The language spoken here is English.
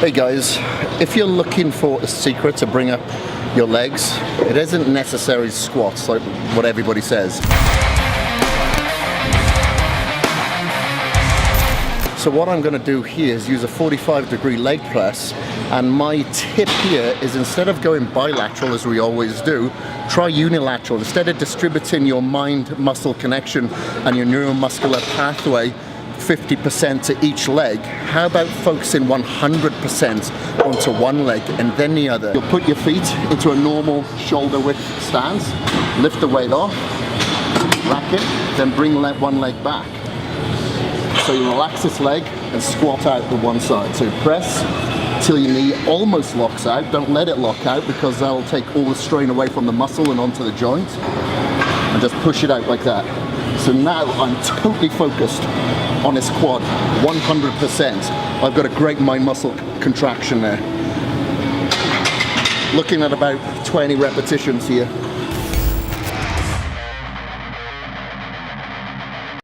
Hey guys, if you're looking for a secret to bring up your legs, it isn't necessarily squats like what everybody says. So what I'm going to do here is use a 45-degree leg press, and my tip here is instead of going bilateral as we always do, try unilateral. Instead of distributing your mind-muscle connection and your neuromuscular pathway 50% to each leg, how about focusing 100% onto one leg and then the other? You'll put your feet into a normal shoulder width stance, lift the weight off, rack it, then bring one leg back. So you relax this leg and squat out to one side. So press till your knee almost locks out. Don't let it lock out because that'll take all the strain away from the muscle and onto the joint. And just push it out like that. So now I'm totally focused on this quad, 100%. I've got a great mind muscle contraction there. Looking at about 20 repetitions here.